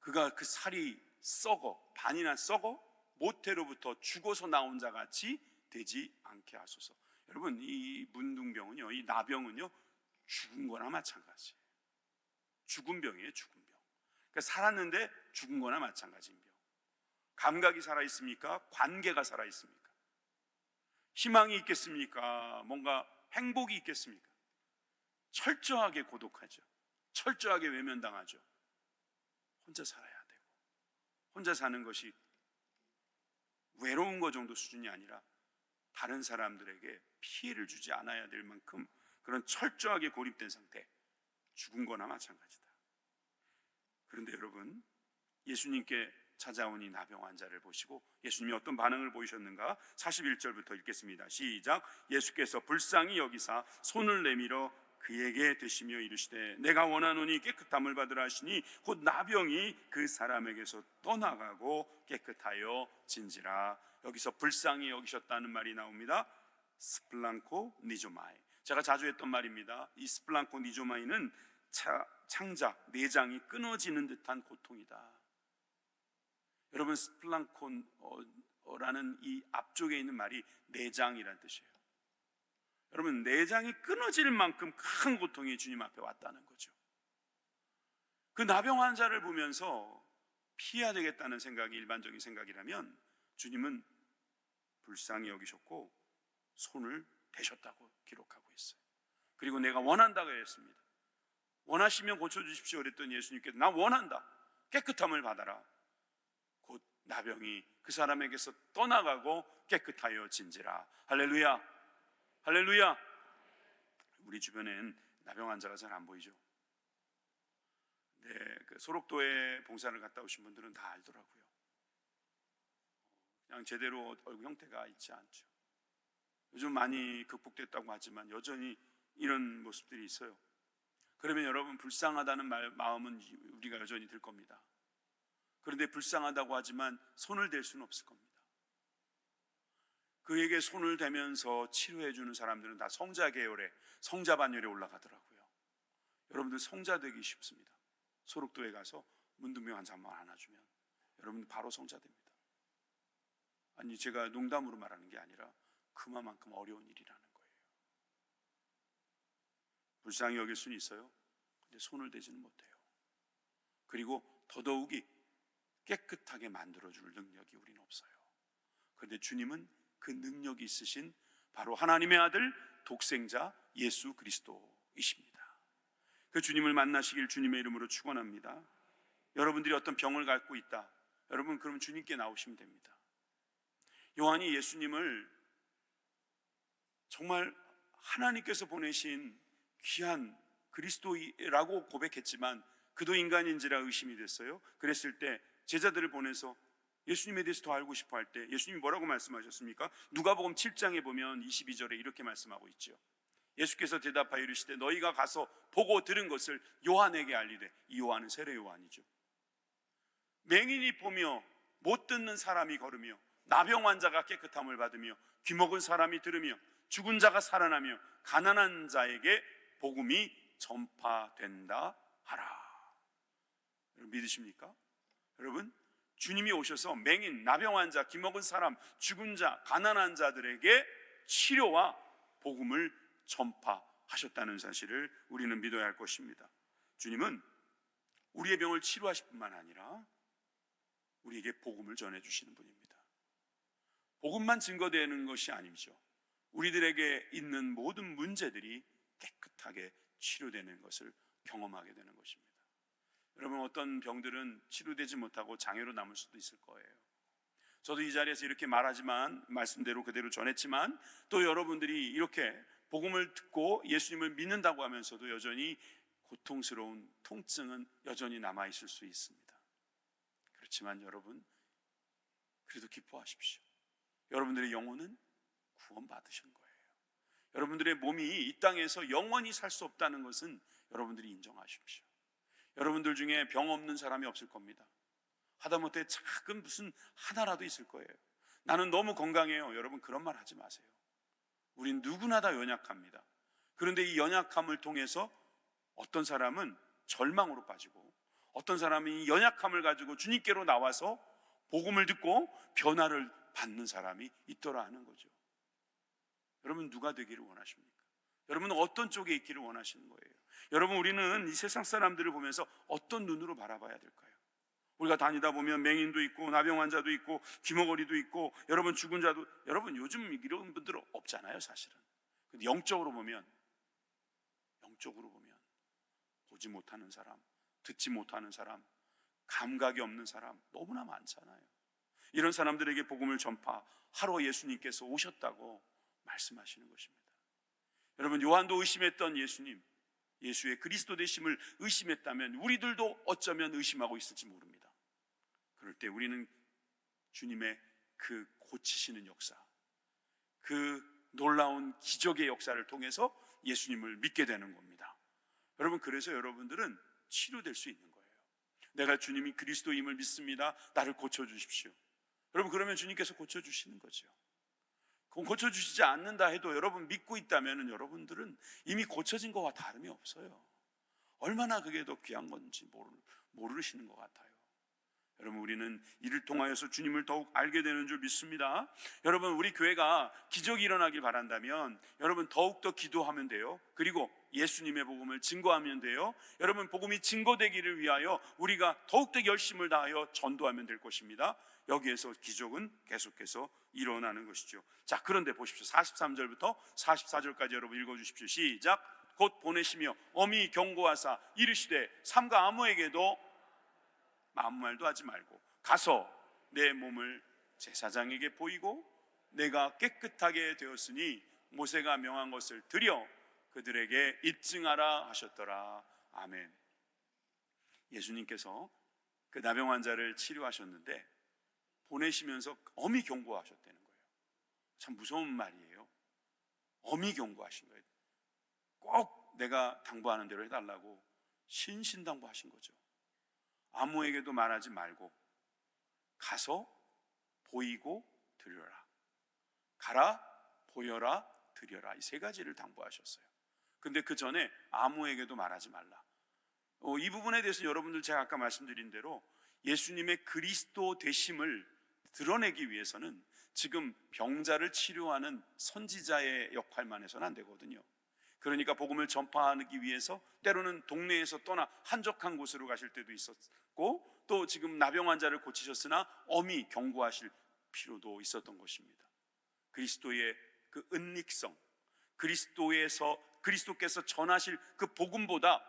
그가 그 살이 썩어 반이나 썩어 모태로부터 죽어서 나온 자 같이 되지 않게 하소서. 여러분, 이 문둥병은요, 이 나병은요 죽은 거나 마찬가지예요. 죽은 병이에요. 죽은 병. 그러니까 살았는데 죽은 거나 마찬가지인 병. 감각이 살아있습니까? 관계가 살아있습니까? 희망이 있겠습니까? 뭔가 행복이 있겠습니까? 철저하게 고독하죠. 철저하게 외면당하죠. 혼자 살아야 되고, 혼자 사는 것이 외로운 것 정도 수준이 아니라 다른 사람들에게 피해를 주지 않아야 될 만큼 그런 철저하게 고립된 상태, 죽은 거나 마찬가지다. 그런데 여러분, 예수님께 찾아온 이 나병 환자를 보시고 예수님이 어떤 반응을 보이셨는가? 41절부터 읽겠습니다. 시작. 예수께서 불쌍히 여기사 손을 내밀어 그에게 대시며 이르시되 내가 원하노니 깨끗함을 받으라 하시니 곧 나병이 그 사람에게서 떠나가고 깨끗하여 진지라. 여기서 불쌍히 여기셨다는 말이 나옵니다. 스플랑코 니조마이. 제가 자주 했던 말입니다. 이 스플랑코 니조마이는 창자, 내장이 끊어지는 듯한 고통이다. 여러분, 스플랑코라는 이 앞쪽에 있는 말이 내장이라는 뜻이에요. 여러분, 내장이 끊어질 만큼 큰 고통이 주님 앞에 왔다는 거죠. 그 나병 환자를 보면서 피해야 되겠다는 생각이 일반적인 생각이라면 주님은 불쌍히 여기셨고 손을 대셨다고 기록하고 있어요. 그리고 내가 원한다고 했습니다. 원하시면 고쳐주십시오 그랬더니 예수님께서 나 원한다, 깨끗함을 받아라. 곧 나병이 그 사람에게서 떠나가고 깨끗하여 진지라. 할렐루야. 할렐루야. 우리 주변엔 나병 환자가 잘 안 보이죠? 네, 그 소록도에 봉사를 갔다 오신 분들은 다 알더라고요. 그냥 제대로 얼굴 형태가 있지 않죠. 요즘 많이 극복됐다고 하지만 여전히 이런 모습들이 있어요. 그러면 여러분, 불쌍하다는 마음은 우리가 여전히 들 겁니다. 그런데 불쌍하다고 하지만 손을 댈 수는 없을 겁니다. 그에게 손을 대면서 치료해 주는 사람들은 다 성자 계열에, 성자 반열에 올라가더라고요. 여러분들 성자 되기 쉽습니다. 소록도에 가서 문둥병 환자만 안아주면 여러분 바로 성자 됩니다. 아니, 제가 농담으로 말하는 게 아니라 그만큼 어려운 일이라는 거예요. 불쌍히 여길 수는 있어요. 근데 손을 대지는 못해요. 그리고 더더욱이 깨끗하게 만들어줄 능력이 우리는 없어요. 그런데 주님은 그 능력이 있으신 바로 하나님의 아들 독생자 예수 그리스도이십니다. 그 주님을 만나시길 주님의 이름으로 축원합니다. 여러분들이 어떤 병을 갖고 있다, 여러분 그러면 주님께 나오시면 됩니다. 요한이 예수님을 정말 하나님께서 보내신 귀한 그리스도라고 고백했지만 그도 인간인지라 의심이 됐어요. 그랬을 때 제자들을 보내서 예수님에 대해서 더 알고 싶어 할 때 예수님이 뭐라고 말씀하셨습니까? 누가복음 7장에 보면 22절에 이렇게 말씀하고 있죠. 예수께서 대답하여 이르시되 너희가 가서 보고 들은 것을 요한에게 알리되, 이 요한은 세례 요한이죠. 맹인이 보며 못 듣는 사람이 걸으며 나병 환자가 깨끗함을 받으며 귀먹은 사람이 들으며 죽은 자가 살아나며 가난한 자에게 복음이 전파된다 하라. 여러분 믿으십니까? 여러분, 주님이 오셔서 맹인, 나병 환자, 귀먹은 사람, 죽은 자, 가난한 자들에게 치료와 복음을 전파하셨다는 사실을 우리는 믿어야 할 것입니다. 주님은 우리의 병을 치료하실 뿐만 아니라 우리에게 복음을 전해주시는 분입니다. 복음만 증거되는 것이 아니죠. 우리들에게 있는 모든 문제들이 깨끗하게 치료되는 것을 경험하게 되는 것입니다. 여러분, 어떤 병들은 치료되지 못하고 장애로 남을 수도 있을 거예요. 저도 이 자리에서 이렇게 말하지만, 말씀대로 그대로 전했지만, 또 여러분들이 이렇게 복음을 듣고 예수님을 믿는다고 하면서도 여전히 고통스러운 통증은 여전히 남아있을 수 있습니다. 그렇지만 여러분, 그래도 기뻐하십시오. 여러분들의 영혼은 구원받으신 거예요. 여러분들의 몸이 이 땅에서 영원히 살 수 없다는 것은 여러분들이 인정하십시오. 여러분들 중에 병 없는 사람이 없을 겁니다. 하다못해 작은 무슨 하나라도 있을 거예요. 나는 너무 건강해요. 여러분, 그런 말 하지 마세요. 우린 누구나 다 연약합니다. 그런데 이 연약함을 통해서 어떤 사람은 절망으로 빠지고, 어떤 사람은 이 연약함을 가지고 주님께로 나와서 복음을 듣고 변화를 받는 사람이 있더라 하는 거죠. 여러분, 누가 되기를 원하십니까? 여러분은 어떤 쪽에 있기를 원하시는 거예요? 여러분, 우리는 이 세상 사람들을 보면서 어떤 눈으로 바라봐야 될까요? 우리가 다니다 보면 맹인도 있고 나병 환자도 있고 귀머거리도 있고, 여러분 죽은 자도, 여러분 요즘 이런 분들은 없잖아요 사실은. 근데 영적으로 보면 보지 못하는 사람, 듣지 못하는 사람, 감각이 없는 사람 너무나 많잖아요. 이런 사람들에게 복음을 전파하러 예수님께서 오셨다고 말씀하시는 것입니다. 여러분, 요한도 의심했던 예수님, 예수의 그리스도 되심을 의심했다면 우리들도 어쩌면 의심하고 있을지 모릅니다. 그럴 때 우리는 주님의 그 고치시는 역사, 그 놀라운 기적의 역사를 통해서 예수님을 믿게 되는 겁니다. 여러분, 그래서 여러분들은 치료될 수 있는 거예요. 내가 주님이 그리스도임을 믿습니다. 나를 고쳐주십시오. 여러분, 그러면 주님께서 고쳐주시는 거죠. 고쳐주시지 않는다 해도 여러분 믿고 있다면 여러분들은 이미 고쳐진 것과 다름이 없어요. 얼마나 그게 더 귀한 건지 모르시는 것 같아요. 여러분, 우리는 이를 통하여서 주님을 더욱 알게 되는 줄 믿습니다. 여러분, 우리 교회가 기적이 일어나길 바란다면 여러분 더욱더 기도하면 돼요. 그리고 예수님의 복음을 증거하면 돼요. 여러분, 복음이 증거되기를 위하여 우리가 더욱더 열심을 다하여 전도하면 될 것입니다. 여기에서 기적은 계속해서 일어나는 것이죠. 자, 그런데 보십시오. 43절부터 44절까지 여러분 읽어주십시오. 시작. 곧 보내시며 엄히 경고하사 이르시되 삼가 아무에게도 아무 말도 하지 말고 가서 내 몸을 제사장에게 보이고 내가 깨끗하게 되었으니 모세가 명한 것을 드려 그들에게 입증하라 하셨더라. 아멘. 예수님께서 그 나병 환자를 치료하셨는데 보내시면서 엄히 경고하셨다는 거예요. 참 무서운 말이에요. 엄히 경고하신 거예요. 꼭 내가 당부하는 대로 해달라고 신신당부하신 거죠. 아무에게도 말하지 말고 가서 보이고 드려라. 가라, 보여라, 드려라. 이 세 가지를 당부하셨어요. 근데 그 전에 아무에게도 말하지 말라. 이 부분에 대해서 여러분들 제가 아까 말씀드린 대로 예수님의 그리스도 되심을 드러내기 위해서는 지금 병자를 치료하는 선지자의 역할만 해서는 안 되거든요. 그러니까 복음을 전파하기 위해서 때로는 동네에서 떠나 한적한 곳으로 가실 때도 있었고, 또 지금 나병 환자를 고치셨으나 엄히 경고하실 필요도 있었던 것입니다. 그리스도의 그 은닉성, 그리스도께서 전하실 그 복음보다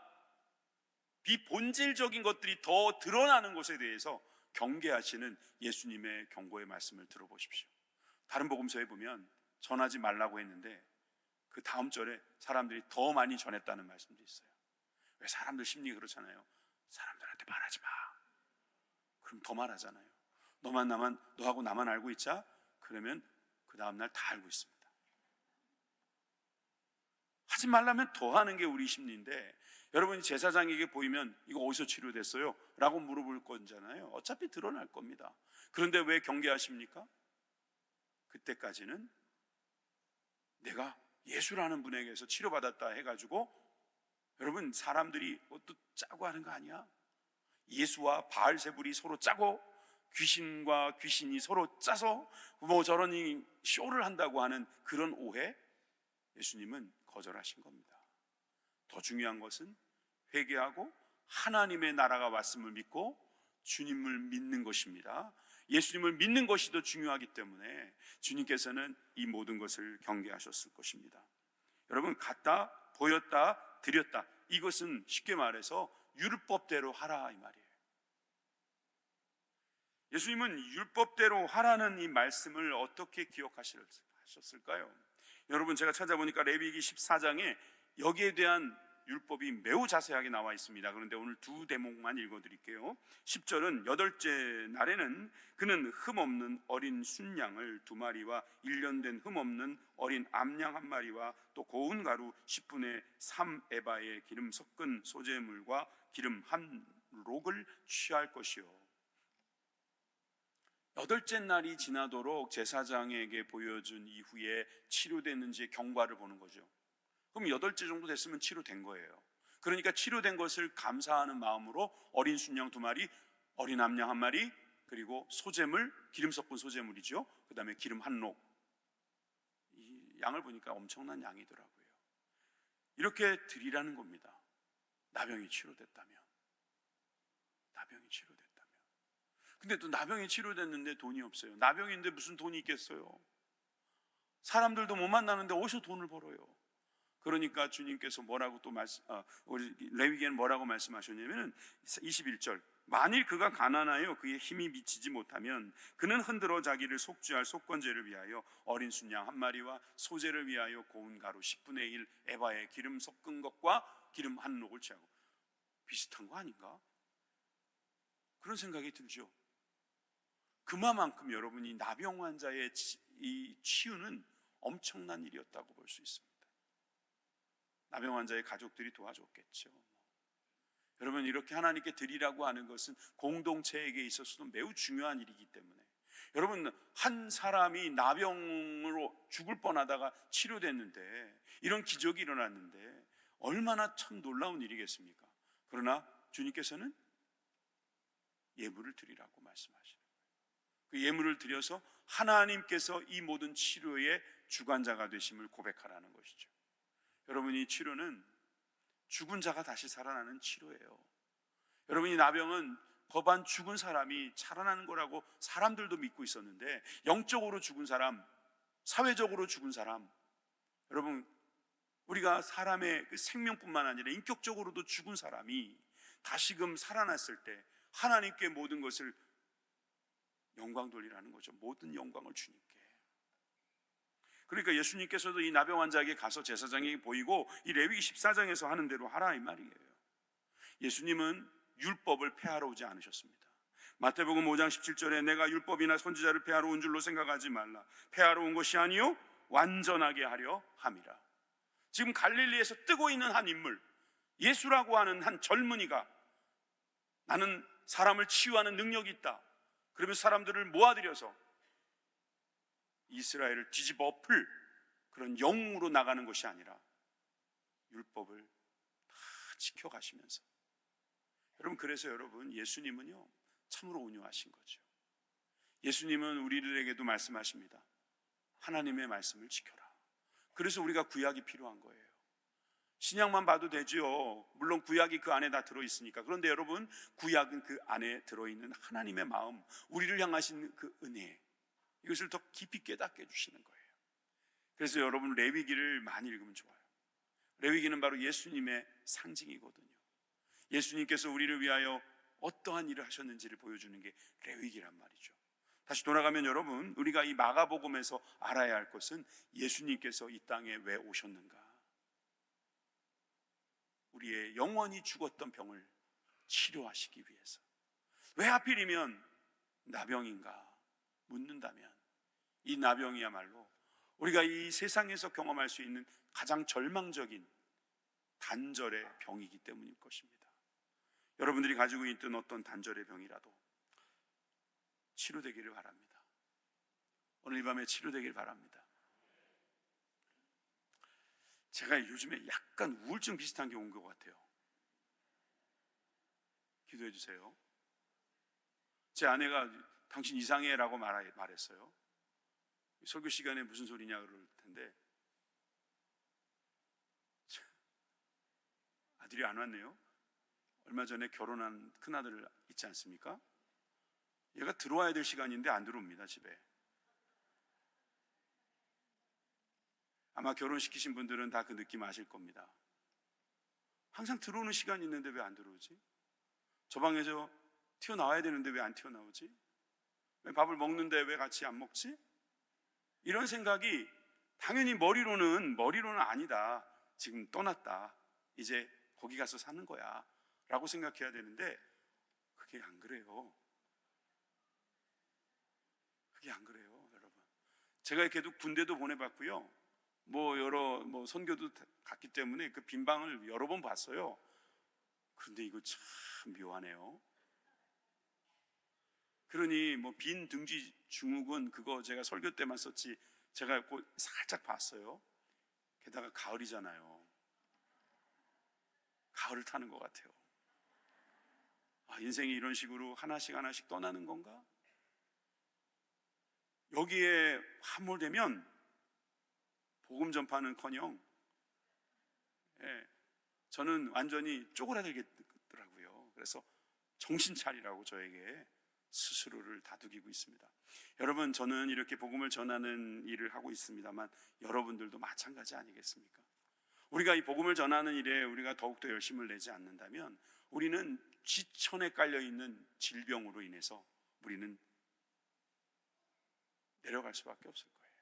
비본질적인 것들이 더 드러나는 것에 대해서 경계하시는 예수님의 경고의 말씀을 들어보십시오. 다른 복음서에 보면 전하지 말라고 했는데 그 다음 절에 사람들이 더 많이 전했다는 말씀도 있어요. 왜 사람들 심리 그렇잖아요. 사람들한테 말하지 마. 그럼 더 말하잖아요. 너하고 나만 알고 있자. 그러면 그 다음날 다 알고 있습니다. 하지 말라면 더 하는 게 우리 심리인데, 여러분이 제사장에게 보이면 이거 어디서 치료됐어요? 라고 물어볼 거잖아요. 어차피 드러날 겁니다. 그런데 왜 경계하십니까? 그때까지는 내가 예수라는 분에게서 치료받았다 해가지고, 여러분 사람들이 또 짜고 하는 거 아니야? 예수와 바알세불이 서로 짜고 귀신과 귀신이 서로 짜서 뭐 저러니 쇼를 한다고 하는 그런 오해, 예수님은 거절하신 겁니다. 더 중요한 것은 회개하고 하나님의 나라가 왔음을 믿고 주님을 믿는 것입니다. 예수님을 믿는 것이 더 중요하기 때문에 주님께서는 이 모든 것을 경계하셨을 것입니다. 여러분, 갖다, 보였다, 드렸다, 이것은 쉽게 말해서 율법대로 하라 이 말이에요. 예수님은 율법대로 하라는 이 말씀을 어떻게 기억하셨을까요? 여러분, 제가 찾아보니까 레위기 14장에 여기에 대한 율법이 매우 자세하게 나와 있습니다. 그런데 오늘 두 대목만 읽어드릴게요. 10절은 여덟째 날에는 그는 흠없는 어린 순양을 2마리와 1년 된 흠없는 어린 암양 1마리와 또 고운 가루 10분의 3에바의 기름 섞은 소재물과 기름 1록을 취할 것이요. 여덟째 날이 지나도록 제사장에게 보여준 이후에 치료됐는지의 경과를 보는 거죠. 그럼 8째 정도 됐으면 치료된 거예요. 그러니까 치료된 것을 감사하는 마음으로 어린 순양 2마리, 어린 암양 1마리, 그리고 소재물, 기름 섞은 소재물이죠. 그 다음에 기름 1록. 이 양을 보니까 엄청난 양이더라고요. 이렇게 드리라는 겁니다. 나병이 치료됐다면. 나병이 치료됐다면. 근데 또 나병이 치료됐는데 돈이 없어요. 나병인데 무슨 돈이 있겠어요? 사람들도 못 만나는데 어디서 돈을 벌어요? 그러니까 주님께서 뭐라고 또 우리 레위기에는 뭐라고 말씀하셨냐면은 21절, 만일 그가 가난하여 그의 힘이 미치지 못하면 그는 흔들어 자기를 속죄할 속건제를 위하여 어린 순양 1마리와 소재를 위하여 고운 가루 10분의 1 에바의 기름 섞은 것과 기름 1록을 취하고. 비슷한 거 아닌가? 그런 생각이 들죠. 그만큼 여러분이 나병 환자의 이 치유는 엄청난 일이었다고 볼 수 있습니다. 나병 환자의 가족들이 도와줬겠죠. 여러분, 이렇게 하나님께 드리라고 하는 것은 공동체에게 있어서도 매우 중요한 일이기 때문에, 여러분, 한 사람이 나병으로 죽을 뻔하다가 치료됐는데, 이런 기적이 일어났는데 얼마나 참 놀라운 일이겠습니까? 그러나 주님께서는 예물을 드리라고 말씀하시는 거예요. 그 예물을 드려서 하나님께서 이 모든 치료의 주관자가 되심을 고백하라는 것이죠. 여러분, 이 치료는 죽은 자가 다시 살아나는 치료예요. 여러분, 이 나병은 법안 죽은 사람이 살아나는 거라고 사람들도 믿고 있었는데, 영적으로 죽은 사람, 사회적으로 죽은 사람, 여러분, 우리가 사람의 그 생명뿐만 아니라 인격적으로도 죽은 사람이 다시금 살아났을 때 하나님께 모든 것을 영광 돌리라는 거죠. 모든 영광을 주님께. 그러니까 예수님께서도 이 나병 환자에게 가서 제사장에게 보이고 이 레위기 14장에서 하는 대로 하라 이 말이에요. 예수님은 율법을 폐하러 오지 않으셨습니다. 마태복음 5장 17절에 내가 율법이나 선지자를 폐하러 온 줄로 생각하지 말라. 폐하러 온 것이 아니요 완전하게 하려 함이라. 지금 갈릴리에서 뜨고 있는 한 인물, 예수라고 하는 한 젊은이가 나는 사람을 치유하는 능력이 있다, 그러면서 사람들을 모아들여서 이스라엘을 뒤집어 엎을 그런 영웅으로 나가는 것이 아니라 율법을 다 지켜가시면서, 여러분, 그래서 여러분, 예수님은요 참으로 온유하신 거죠. 예수님은 우리들에게도 말씀하십니다. 하나님의 말씀을 지켜라. 그래서 우리가 구약이 필요한 거예요. 신약만 봐도 되죠. 물론 구약이 그 안에 다 들어있으니까. 그런데 여러분, 구약은 그 안에 들어있는 하나님의 마음, 우리를 향하신 그 은혜, 이것을 더 깊이 깨닫게 해주시는 거예요. 그래서 여러분, 레위기를 많이 읽으면 좋아요. 레위기는 바로 예수님의 상징이거든요. 예수님께서 우리를 위하여 어떠한 일을 하셨는지를 보여주는 게 레위기란 말이죠. 다시 돌아가면 여러분, 우리가 이 마가복음에서 알아야 할 것은 예수님께서 이 땅에 왜 오셨는가? 우리의 영원히 죽었던 병을 치료하시기 위해서. 왜 하필이면 나병인가 묻는다면, 이 나병이야말로 우리가 이 세상에서 경험할 수 있는 가장 절망적인 단절의 병이기 때문일 것입니다. 여러분들이 가지고 있던 어떤 단절의 병이라도 치료되기를 바랍니다. 오늘 이 밤에 치료되길 바랍니다. 제가 요즘에 약간 우울증 비슷한 게 온 것 같아요. 기도해 주세요. 제 아내가 당신 이상해 라고 말했어요. 설교 시간에 무슨 소리냐 그럴 텐데 아들이 안 왔네요. 얼마 전에 결혼한 큰아들 있지 않습니까? 얘가 들어와야 될 시간인데 안 들어옵니다, 집에. 아마 결혼시키신 분들은 다 그 느낌 아실 겁니다. 항상 들어오는 시간이 있는데 왜 안 들어오지? 저 방에서 튀어나와야 되는데 왜 안 튀어나오지? 왜 밥을 먹는데 왜 같이 안 먹지? 이런 생각이 당연히 머리로는 아니다. 지금 떠났다. 이제 거기 가서 사는 거야 라고 생각해야 되는데 그게 안 그래요. 그게 안 그래요, 여러분. 제가 이렇게 군대도 보내봤고요. 여러 선교도 갔기 때문에 그 빈 방을 여러 번 봤어요. 그런데 이거 참 묘하네요. 그러니 빈 등지 증후군 그거 제가 설교 때만 썼지 제가 살짝 봤어요. 게다가 가을이잖아요. 가을을 타는 것 같아요. 인생이 이런 식으로 하나씩 떠나는 건가? 여기에 함몰되면 복음 전파는커녕 저는 완전히 쪼그라들겠더라고요. 그래서 정신 차리라고 저에게 스스로를 다독이고 있습니다. 여러분, 저는 이렇게 복음을 전하는 일을 하고 있습니다만 여러분들도 마찬가지 아니겠습니까? 우리가 이 복음을 전하는 일에 우리가 더욱더 열심을 내지 않는다면 우리는 지천에 깔려있는 질병으로 인해서 우리는 내려갈 수밖에 없을 거예요.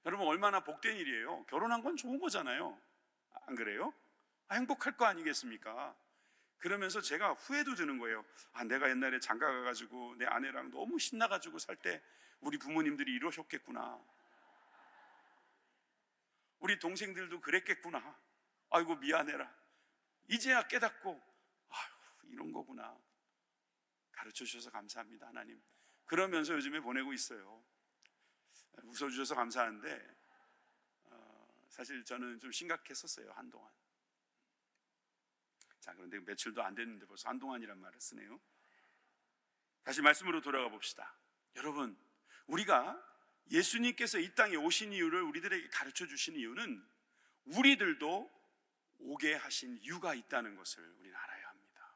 여러분, 얼마나 복된 일이에요. 결혼한 건 좋은 거잖아요. 안 그래요? 행복할 거 아니겠습니까? 그러면서 제가 후회도 드는 거예요. 내가 옛날에 장가 가가지고 내 아내랑 너무 신나가지고 살 때 우리 부모님들이 이러셨겠구나. 우리 동생들도 그랬겠구나. 아이고 미안해라. 이제야 깨닫고 이런 거구나. 가르쳐 주셔서 감사합니다, 하나님. 그러면서 요즘에 보내고 있어요. 웃어주셔서 감사한데 사실 저는 좀 심각했었어요, 한동안. 자, 그런데 며칠도 안 됐는데 벌써 한동안이란 말을 쓰네요. 다시 말씀으로 돌아가 봅시다. 여러분, 우리가 예수님께서 이 땅에 오신 이유를 우리들에게 가르쳐 주신 이유는 우리들도 오게 하신 이유가 있다는 것을 우리는 알아야 합니다.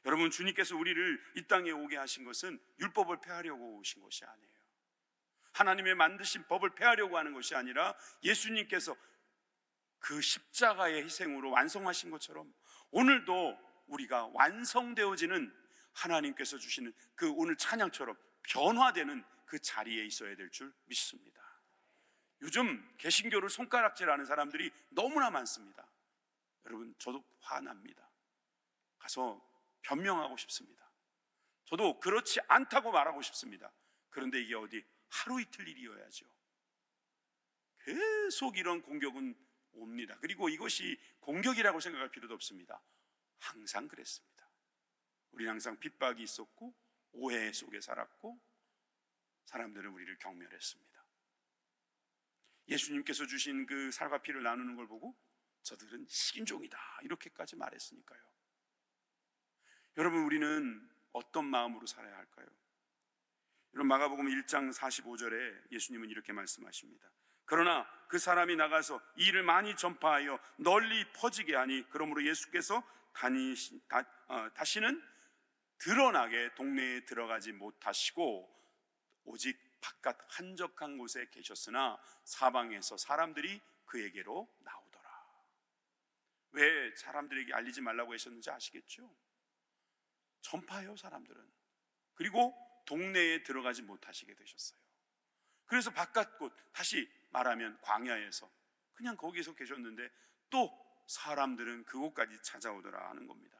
여러분, 주님께서 우리를 이 땅에 오게 하신 것은 율법을 폐하려고 오신 것이 아니에요. 하나님의 만드신 법을 폐하려고 하는 것이 아니라 예수님께서 그 십자가의 희생으로 완성하신 것처럼 오늘도 우리가 완성되어지는 하나님께서 주시는 그 오늘 찬양처럼 변화되는 그 자리에 있어야 될 줄 믿습니다. 요즘 개신교를 손가락질하는 사람들이 너무나 많습니다. 여러분, 저도 화납니다. 가서 변명하고 싶습니다. 저도 그렇지 않다고 말하고 싶습니다. 그런데 이게 어디 하루 이틀 일이어야죠. 계속 이런 공격은 옵니다. 그리고 이것이 공격이라고 생각할 필요도 없습니다. 항상 그랬습니다. 우리는 항상 핍박이 있었고 오해 속에 살았고 사람들은 우리를 경멸했습니다. 예수님께서 주신 그 살과 피를 나누는 걸 보고 저들은 식인종이다 이렇게까지 말했으니까요. 여러분, 우리는 어떤 마음으로 살아야 할까요? 여러분, 마가복음 1장 45절에 예수님은 이렇게 말씀하십니다. 그러나 그 사람이 나가서 이 일을 많이 전파하여 널리 퍼지게 하니 그러므로 예수께서 다시는 드러나게 동네에 들어가지 못하시고 오직 바깥 한적한 곳에 계셨으나 사방에서 사람들이 그에게로 나오더라. 왜 사람들에게 알리지 말라고 하셨는지 아시겠죠? 전파해요, 사람들은. 그리고 동네에 들어가지 못하시게 되셨어요. 그래서 바깥 곳, 다시 말하면 광야에서 그냥 거기서 계셨는데 또 사람들은 그곳까지 찾아오더라 하는 겁니다.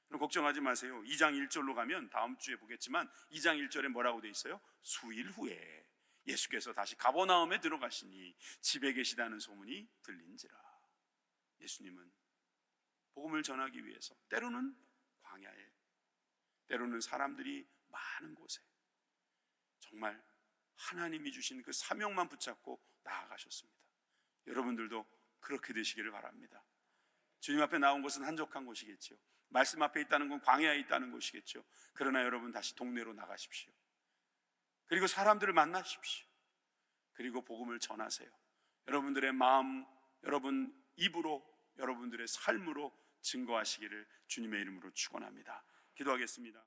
그럼 걱정하지 마세요. 2장 1절로 가면 다음 주에 보겠지만 2장 1절에 뭐라고 돼 있어요? 수일 후에 예수께서 다시 가버나움에 들어가시니 집에 계시다는 소문이 들린지라. 예수님은 복음을 전하기 위해서 때로는 광야에, 때로는 사람들이 많은 곳에, 정말 하나님이 주신 그 사명만 붙잡고 나아가셨습니다. 여러분들도 그렇게 되시기를 바랍니다. 주님 앞에 나온 곳은 한적한 곳이겠죠. 말씀 앞에 있다는 건 광야에 있다는 곳이겠죠. 그러나 여러분 다시 동네로 나가십시오. 그리고 사람들을 만나십시오. 그리고 복음을 전하세요. 여러분들의 마음, 여러분 입으로, 여러분들의 삶으로 증거하시기를 주님의 이름으로 축원합니다. 기도하겠습니다.